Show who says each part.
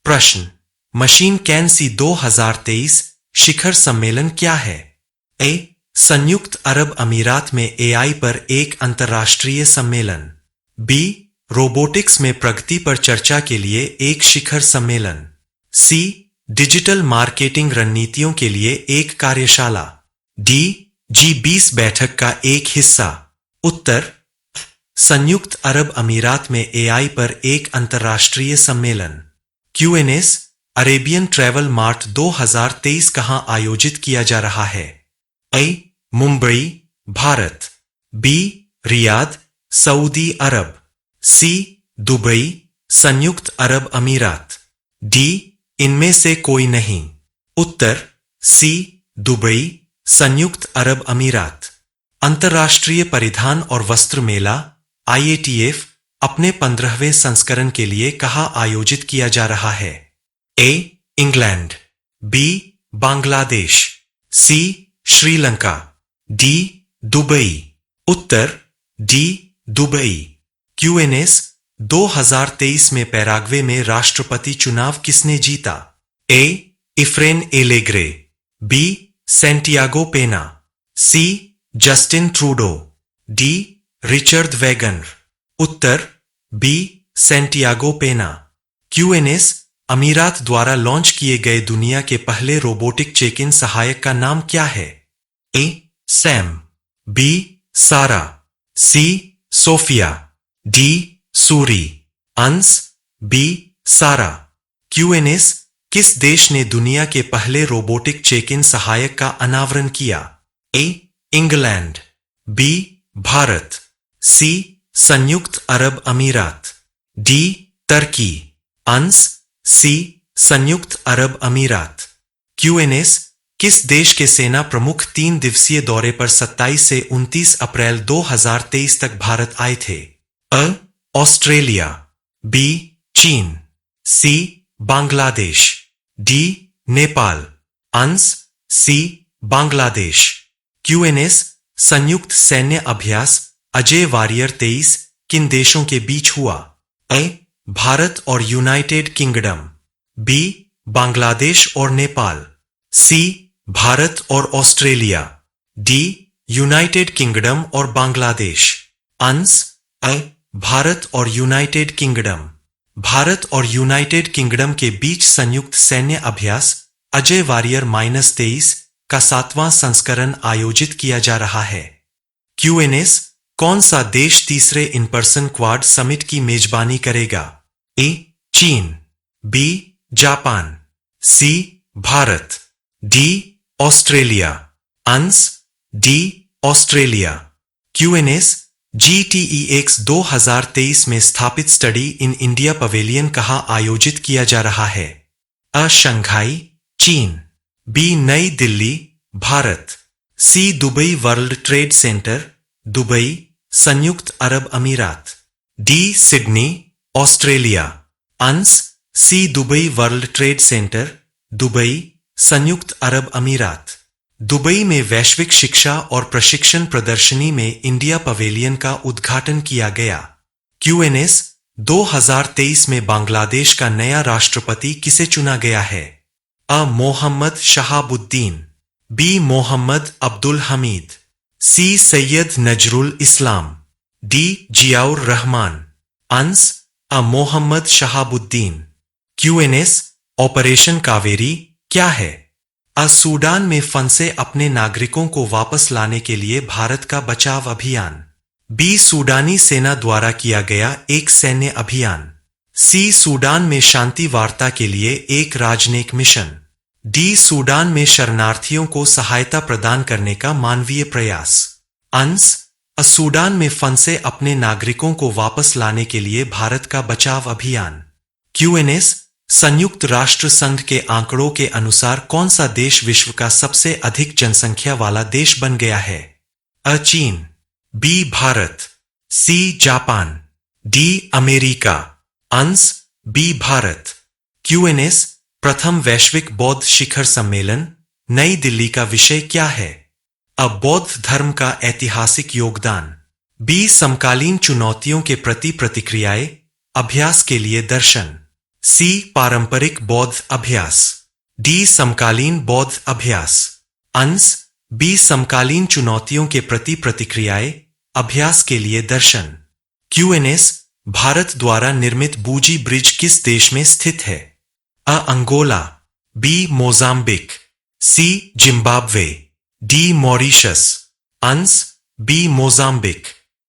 Speaker 1: प्रश्न, machine can see 2023 शिखर सम्मेलन क्या है? ए. संयुक्त अरब अमीरात में एआई पर एक अंतर्राष्ट्रीय सम्मेलन। बी. रोबोटिक्स में प्रगति पर चर्चा के लिए एक शिखर सम्मेलन। सी. डिजिटल मार्केटिंग रणनीतियों के लिए एक कार्यशाला। डी. G20 बैठक का एक हिस्सा। उत्तर, संयुक्त अरब अमीरात में एआई पर एक अंतर्राष्ट्रीय सम्मेलन। Q&As, अरेबियन ट्रैवल मार्ट 2023 कहां आयोजित किया जा रहा है? A. Mumbai, Bharat. B. Riyadh, Saudi Arab. C. Dubai, संयुक्त अरब अमीरात। डी. इनमें से कोई नहीं। उत्तर, सी. दुबई, संयुक्त अरब अमीरात। अंतर्राष्ट्रीय परिधान और वस्त्र मेला IATF अपने 15वें संस्करण के लिए कहां आयोजित किया जा रहा है? A. England. B. Bangladesh. C. Sri. डी. D. Dubai, D. Dubai. Q&As, 2023 में पैराग्वे में राष्ट्रपति चुनाव किसने जीता? A. Efrain Alegre. B. Santiago Pena. C. Justin Trudeau. D. Richard Wagner. उत्तर, बी. Santiago Pena. Q&As, अमीरात द्वारा लॉन्च किए गए दुनिया के पहले रोबोटिक चेक इन सहायक का नाम क्या है? ए. सैम। बी. सारा। सी. सोफिया। डी. सूरी। अंस। बी. सारा। Q&As, किस देश ने दुनिया के पहले रोबोटिक चेक इन सहायक का अनावरण किया? ए. इंग्लैंड। बी. भारत। सी. संयुक्त अरब अमीरात। डी. तुर्की। अंस। सी. संयुक्त अरब अमीरात। Q&As, किस देश के सेना प्रमुख 3 दिवसीय दौरे पर 27 से 29 अप्रैल 2023 तक भारत आए थे? अ. ऑस्ट्रेलिया। बी. चीन। सी. बांग्लादेश। डी. नेपाल। अंस। सी. बांग्लादेश। Q&As, संयुक्त सैन्य अभ्यास अजय वॉरियर 23 किन देशों के बीच हुआ? ए. भारत और यूनाइटेड किंगडम। बी. बांग्लादेश और नेपाल। सी. भारत और ऑस्ट्रेलिया। डी. यूनाइटेड किंगडम और बांग्लादेश। अंस। ए. भारत और यूनाइटेड किंगडम। भारत और यूनाइटेड किंगडम के बीच संयुक्त सैन्य अभ्यास अजय वॉरियर -23 का 7वां संस्करण आयोजित किया जा रहा है। Q&As, कौन सा देश तीसरे इन पर्सन क्वाड समिट की मेजबानी करेगा? ए. चीन। बी. जापान। सी. भारत। डी. ऑस्ट्रेलिया। अंस। डी. ऑस्ट्रेलिया। Q&As, GTEx 2023 में स्थापित स्टडी इन इंडिया पवेलियन कहां आयोजित किया जा रहा है? अ. शंघाई, चीन। बी. नई दिल्ली, भारत। सी. Dubai world trade centre, Dubai, संयुक्त अरब अमीरात। डी. Sydney, Australia. अंस। सी. Dubai world trade centre, Dubai, संयुक्त अरब अमीरात। दुबई में वैश्विक शिक्षा और प्रशिक्षण प्रदर्शनी में इंडिया पवेलियन का उद्घाटन किया गया। Q&As, 2023 में बांग्लादेश का नया राष्ट्रपति किसे चुना गया है? अ. मोहम्मद शहाबुद्दीन। बी. मोहम्मद अब्दुल हमीद। सी. सैयद नजरुल इस्लाम। डी. जियाउर रहमान। अंस। अ. मोहम्मद शहाबुद्दीन। Q&As, ऑपरेशन कावेरी क्या है? अ. सूडान में फंसे अपने नागरिकों को वापस लाने के लिए भारत का बचाव अभियान। बी. सूडानी सेना द्वारा किया गया एक सैन्य अभियान। सी. सूडान में शांति वार्ता के लिए एक राजनयिक मिशन। डी. सूडान में शरणार्थियों को सहायता प्रदान करने का मानवीय प्रयास। अंस। अ. सूडान में फंसे अपने नागरिकों को वापस लाने के लिए भारत का बचाव अभियान। Q&As, संयुक्त राष्ट्र संघ के आंकड़ों के अनुसार कौन सा देश विश्व का सबसे अधिक जनसंख्या वाला देश बन गया है? अ. चीन। बी. भारत। सी. जापान। डी. अमेरिका। अंस। बी. भारत। Q&As, प्रथम वैश्विक बौद्ध शिखर सम्मेलन नई दिल्ली का विषय क्या है? अ. बौद्ध धर्म का ऐतिहासिक योगदान। बी. समकालीन चुनौतियों के प्रति प्रतिक्रियाएं, अभ्यास के लिए दर्शन। सी पारंपरिक बौद्ध अभ्यास, डी समकालीन बौद्ध अभ्यास। अंश बी समकालीन चुनौतियों के प्रति प्रतिक्रियाएं, अभ्यास के लिए दर्शन। क्यूएनएस भारत द्वारा निर्मित बूजी ब्रिज किस देश में स्थित है? अ अंगोला, बी मोजाम्बिक, सी जिम्बाब्वे, डी मॉरिशस। अंश बी मोजाम्बिक।